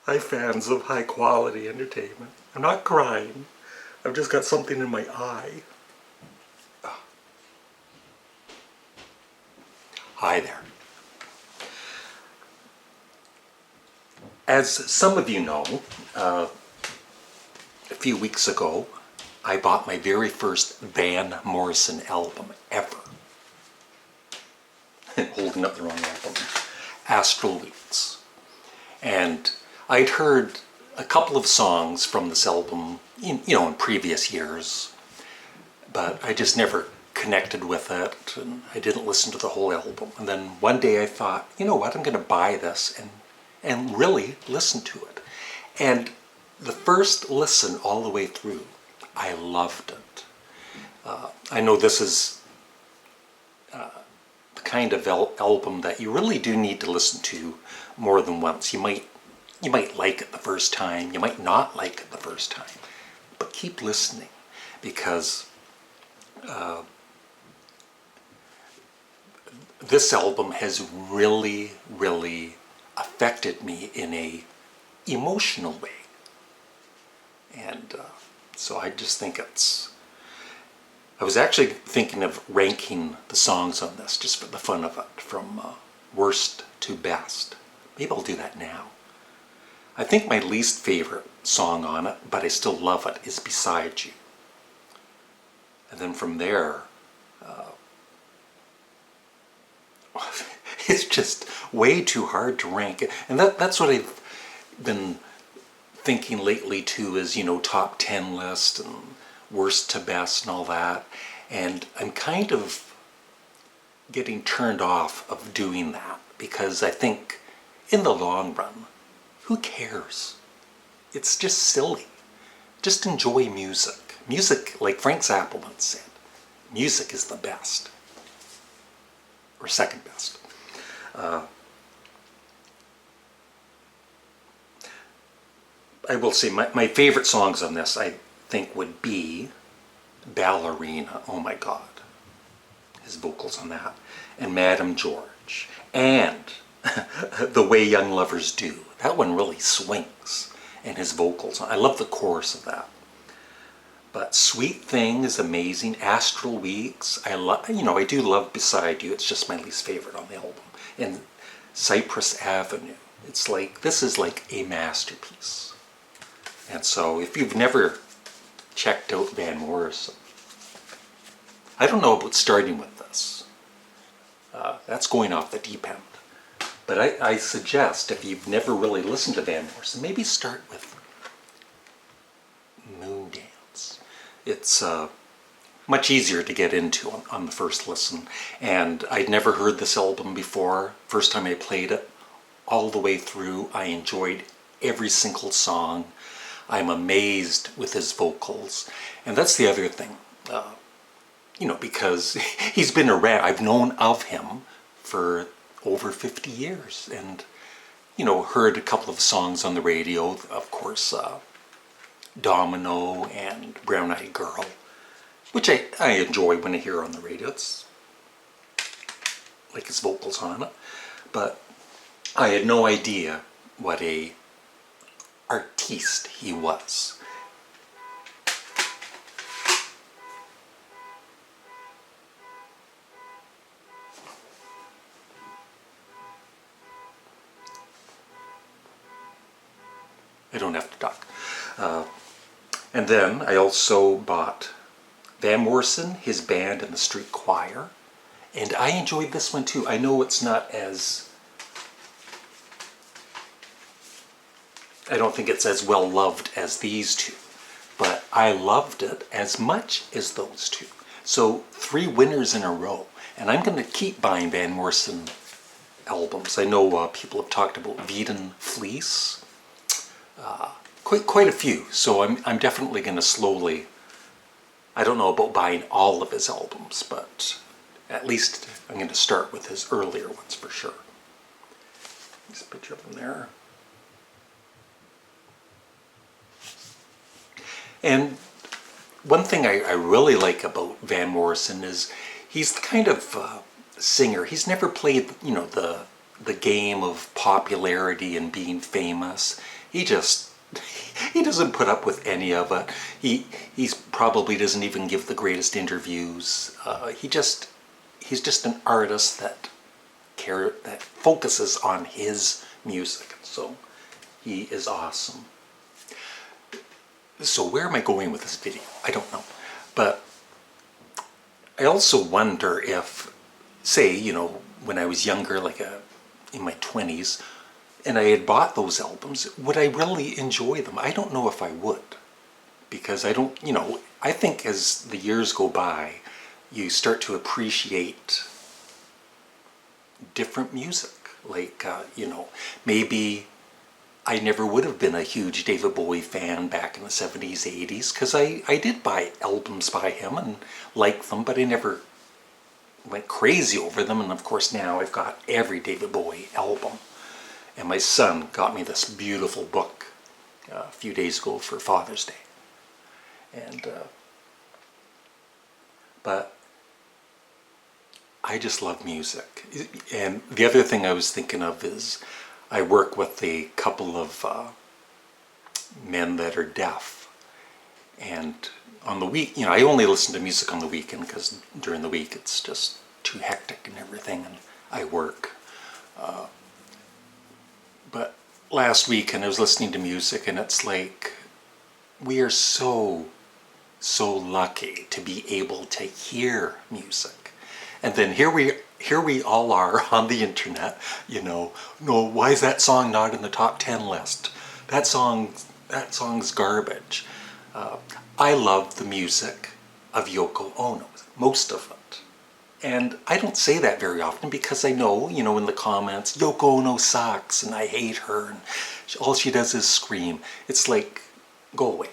Hi fans of high quality entertainment. I'm not crying. I've just got something in my eye. Hi there. As some of you know, a few weeks ago, I bought my very first Van Morrison album ever. Holding up the wrong album. Astral Weeks. And I'd heard a couple of songs from this album, in previous years, but I just never connected with it, and I didn't listen to the whole album. And then one day I thought, you know what, I'm going to buy this and really listen to it. And the first listen all the way through, I loved it. I know this is the kind of album that you really do need to listen to more than once. You might like it the first time, you might not like it the first time, but keep listening, because this album has really, really affected me in a emotional way. And so I just think I was actually thinking of ranking the songs on this just for the fun of it, from worst to best. Maybe I'll do that now. I think my least favorite song on it, but I still love it, is Beside You. And then from there, it's just way too hard to rank. And that's what I've been thinking lately too, is, top 10 list and worst to best and all that. And I'm kind of getting turned off of doing that, because I think in the long run, who cares? It's just silly. Just enjoy music. Music, like Frank Zappa once said, music is the best. Or second best. I will say my favorite songs on this, I think, would be Ballerina. Oh my God. His vocals on that. And Madame George. And The Way Young Lovers Do. That one really swings. And his vocals. I love the chorus of that. But Sweet Thing is amazing. Astral Weeks. I do love Beside You. It's just my least favorite on the album. And Cypress Avenue. This is like a masterpiece. And so if you've never checked out Van Morrison, I don't know about starting with this. That's going off the deep end. But I suggest, if you've never really listened to Van Morrison, maybe start with Moon Dance. It's much easier to get into on the first listen. And I'd never heard this album before. First time I played it, all the way through, I enjoyed every single song. I'm amazed with his vocals. And that's the other thing, because he's been around. I've known of him for over 50 years, and, heard a couple of songs on the radio, of course, Domino and Brown Eyed Girl, which I enjoy when I hear on the radio. It's like his vocals on it. But I had no idea what a artiste he was. I don't have to talk. And then I also bought Van Morrison, his band, and the street choir. And I enjoyed this one too. I know it's not as... I don't think it's as well loved as these two. But I loved it as much as those two. So 3 winners in a row. And I'm going to keep buying Van Morrison albums. I know people have talked about Veedon Fleece. Quite a few, so I'm definitely going to slowly, I don't know about buying all of his albums, but at least I'm going to start with his earlier ones for sure. There's a picture of him there. And one thing I really like about Van Morrison is he's the kind of singer, he's never played, the the game of popularity and being famous. He doesn't put up with any of it. He's probably doesn't even give the greatest interviews. He's just an artist that focuses on his music. So he is awesome. So where am I going with this video? I don't know. But I also wonder if, say, when I was younger, in my 20s, and I had bought those albums, would I really enjoy them? I don't know if I would. Because I don't, I think as the years go by, you start to appreciate different music. Maybe I never would have been a huge David Bowie fan back in the 70s, 80s, because I did buy albums by him and liked them, but I never went crazy over them. And of course now I've got every David Bowie album. And my son got me this beautiful book a few days ago for Father's Day. And but I just love music. And the other thing I was thinking of is I work with a couple of men that are deaf. And on the week, I only listen to music on the weekend because during the week it's just too hectic and everything, and I work. But last weekend I was listening to music, and it's like we are so lucky to be able to hear music. And then here we all are on the internet, no, why is that song not in the top 10 list? That song's garbage. I love the music of Yoko Ono, most of it. And I don't say that very often because I know, in the comments, Yoko Ono sucks and I hate her and all she does is scream. It's like, go away.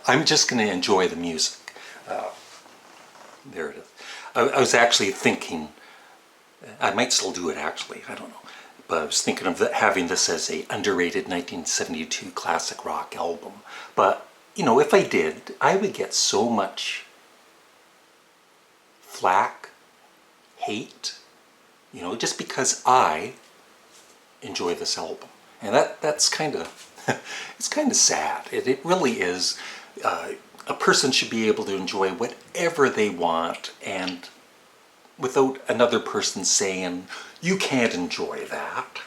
I'm just going to enjoy the music. There it is. I was actually thinking, I might still do it actually, I don't know. But I was thinking of having this as a underrated 1972 classic rock album. But, if I did, I would get so much flack, hate, just because I enjoy this album. And that's kind of, it's kind of sad. It really is. A person should be able to enjoy whatever they want, and without another person saying, you can't enjoy that.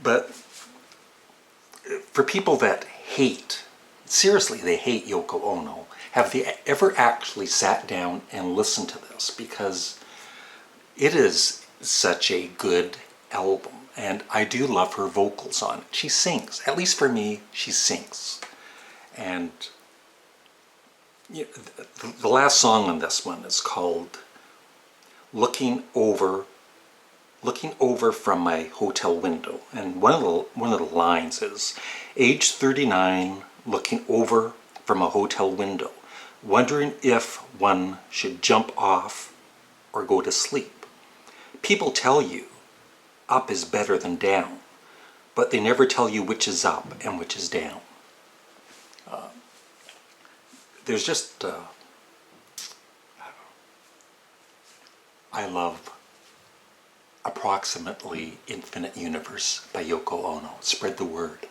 But for people that hate, seriously, they hate Yoko Ono, have they ever actually sat down and listened to this? Because it is such a good album, and I do love her vocals on it. She sings, at least for me, she sings. And the last song on this one is called Looking Over from My Hotel Window. And one of the lines is, age 39, looking over from a hotel window, wondering if one should jump off or go to sleep. People tell you up is better than down, but they never tell you which is up and which is down. There's just, I love Approximately Infinite Universe by Yoko Ono. Spread the word.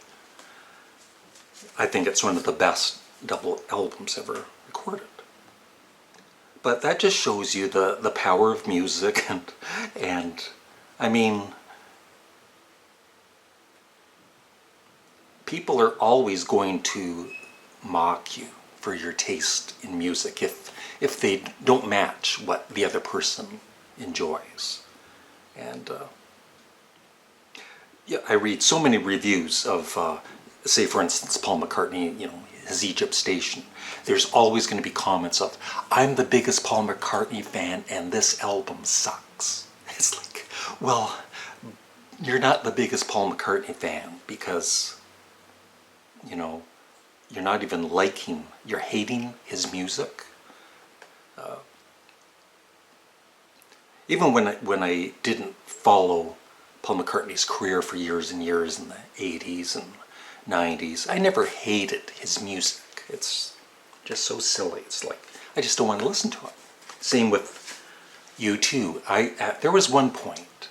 I think it's one of the best double albums ever recorded. But that just shows you the power of music, and I mean, people are always going to mock you for your taste in music if they don't match what the other person enjoys. And yeah, I read so many reviews of, say for instance, Paul McCartney, his Egypt Station. There's always going to be comments of, I'm the biggest Paul McCartney fan and this album sucks. It's like, well, you're not the biggest Paul McCartney fan because, you're not even liking, you're hating his music. Even when I didn't follow Paul McCartney's career for years and years in the 80s and 90s, I never hated his music. It's just so silly. It's like, I just don't want to listen to it. Same with U2. There was one point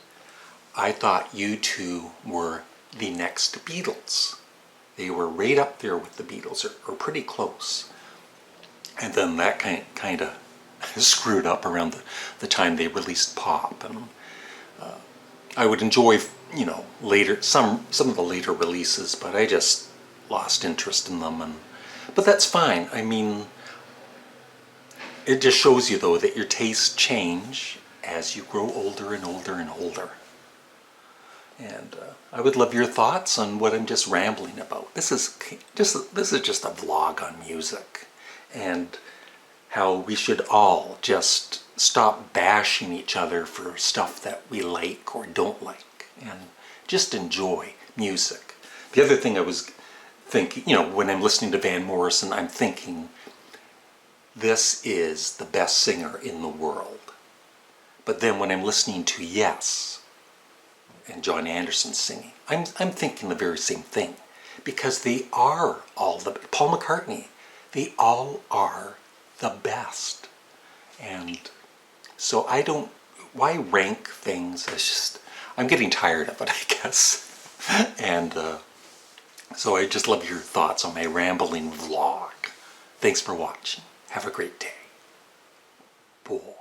I thought U2 were the next Beatles. They were right up there with the Beatles, or pretty close. And then that kind of screwed up around the time they released Pop. And I would enjoy, later some of the later releases, but I just lost interest in them. But that's fine. I mean, it just shows you, though, that your tastes change as you grow older and older and older. And I would love your thoughts on what I'm just rambling about. This is just a vlog on music, and how we should all just stop bashing each other for stuff that we like or don't like, and just enjoy music. The other thing I was thinking, when I'm listening to Van Morrison, I'm thinking, this is the best singer in the world. But then when I'm listening to Yes and John Anderson singing, I'm thinking the very same thing, because they are all Paul McCartney, they all are the best. And so why rank things? I'm getting tired of it, I guess. And so I just love your thoughts on my rambling vlog. Thanks for watching. Have a great day. Bye.